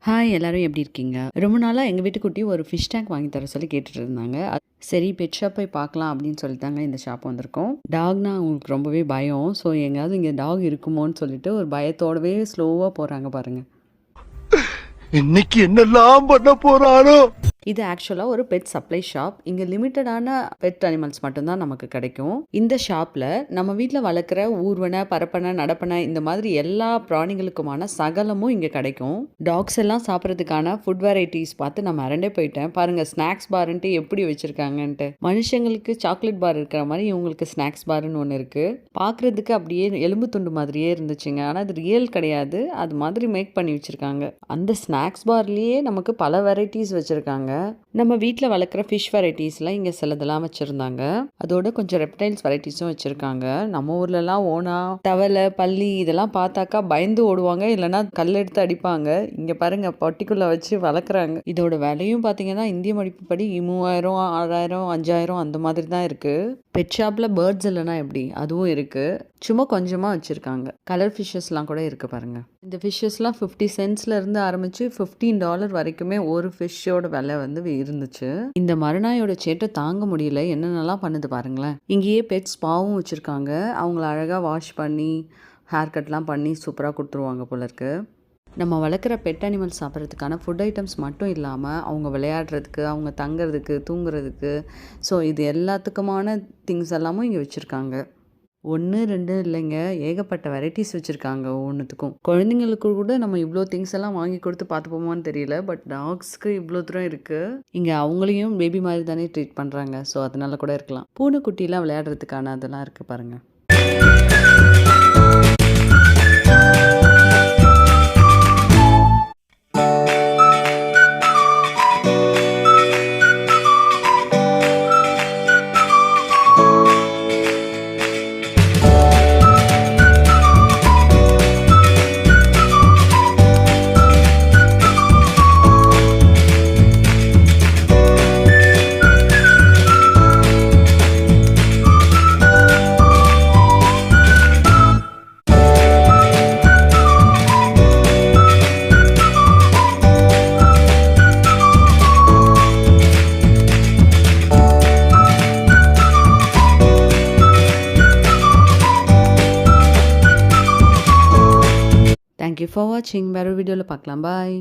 Hi எல்லாரும் எப்படி இருக்கீங்க? ரொம்ப நாளா எங்க வீட்டுக்குட்டி ஒரு ஃபிஷ் டேங்க் வாங்கி தர சொல்லி கேட்டுட்டு இருந்தாங்க. சரி பெட் ஷாப் போய் பார்க்கலாம் அப்படின்னு சொல்லிட்டு தாங்க இந்த ஷாப் வந்திருக்கோம். டாக்னா அவங்களுக்கு ரொம்பவே பயம். ஸோ எங்கேயாவது இங்கே டாக் இருக்குமோன்னு சொல்லிட்டு ஒரு பயத்தோடவே ஸ்லோவா போறாங்க பாருங்க. இன்னைக்கு என்னெல்லாம் பண்ண போறாரோ. இது ஆக்சுவலாக ஒரு பெட் சப்ளை ஷாப். இங்கே லிமிட்டடான பெட் அனிமல்ஸ் மட்டும்தான் நமக்கு கிடைக்கும். இந்த ஷாப்பில் நம்ம வீட்டில் வளர்க்குற ஊர்வனை, பரப்பனை, நடப்பனை இந்த மாதிரி எல்லா பிராணிகளுக்குமான சகலமும் இங்கே கிடைக்கும். டாக்ஸ் எல்லாம் சாப்பிட்றதுக்கான ஃபுட் வெரைட்டிஸ் பார்த்து நான் மறண்டே போயிட்டேன். பாருங்கள் ஸ்நாக்ஸ் பார்ன்ட்டு எப்படி வச்சுருக்காங்கன்ட்டு. மனுஷங்களுக்கு சாக்லேட் பார் இருக்கிற மாதிரி இவங்களுக்கு ஸ்நாக்ஸ் பார்னு ஒன்று இருக்குது. பார்க்குறதுக்கு அப்படியே எலும்பு துண்டு மாதிரியே இருந்துச்சுங்க. ஆனால் அது ரியல் கிடையாது. அது மாதிரி மேக் பண்ணி வச்சுருக்காங்க. அந்த ஸ்நாக்ஸ் பார்லேயே நமக்கு பல வெரைட்டிஸ் வச்சுருக்காங்க. நம்ம வீட்டில் வளர்க்குற ஃபிஷ் வெரைட்டிஸ்லாம் இங்கே சிலதெல்லாம் வச்சுருந்தாங்க. அதோட கொஞ்சம் ரெப்டைல்ஸ் வெரைட்டிஸும் வச்சுருக்காங்க. நம்ம ஊர்லலாம் ஓனா, தவளை, பல்லி இதெல்லாம் பார்த்தாக்கா பயந்து ஓடுவாங்க, இல்லைனா கல்லெடுத்து அடிப்பாங்க. இங்கே பாருங்கள் பட்டிக்குள்ளே வச்சு வளர்க்குறாங்க. இதோட விலையும் பார்த்தீங்கன்னா இந்திய மதிப்புப்படி 3000, 6000, 5000 அந்த மாதிரி தான் இருக்குது. பெட் ஷாப்பில் பேர்ட்ஸ் இல்லைனா எப்படி அதுவும் இருக்குது. சும்மா கொஞ்சமாக வச்சுருக்காங்க. கலர் ஃபிஷ்ஷஸ்லாம் கூட இருக்குது பாருங்கள். இந்த ஃபிஷ்ஷஸ்லாம் 50 சென்ட்ஸ்லேருந்து ஆரம்பித்து $15 வரைக்குமே ஒரு ஃபிஷ்ஷோட விலை வந்து இருந்துச்சு. இந்த மறுநாயோட சேட்டை தாங்க முடியல, என்னென்னலாம் பண்ணுது பாருங்களேன். இங்கேயே பெட் ஸ்பாவும் வச்சுருக்காங்க. அவங்கள அழகாக வாஷ் பண்ணி ஹேர் கட்லாம் பண்ணி சூப்பராக கொடுத்துருவாங்க போல இருக்கு. நம்ம வளர்க்குற பெட் அனிமல்ஸ் சாப்பிட்றதுக்கான ஃபுட் ஐட்டம்ஸ் மட்டும் இல்லாமல் அவங்க விளையாடுறதுக்கு, அவங்க தங்குறதுக்கு, தூங்குறதுக்கு, ஸோ இது எல்லாத்துக்குமான திங்ஸ் எல்லாமும் இங்கே வச்சுருக்காங்க. 1, 2 இல்லைங்க, ஏகப்பட்ட வெரைட்டிஸ் வச்சுருக்காங்க ஒவ்வொன்றுத்துக்கும். குழந்தைங்களுக்கு கூட நம்ம இவ்வளோ திங்ஸ் எல்லாம் வாங்கி கொடுத்து பார்த்துப்போமான்னு தெரியல. பட் டாக்ஸ்க்கு இவ்வளோ தூரம் இருக்குது. இங்கே அவங்களையும் பேபி மாதிரி தானே ட்ரீட் பண்ணுறாங்க. ஸோ அதனால கூட இருக்கலாம். பூனைக்குட்டிலாம் விளையாடுறதுக்கான அதெல்லாம் இருக்குது பாருங்கள். தேங்க்யூ ஃபார் வாட்சிங். வேறு வீடியோவில் பார்க்கலாம். பாய்.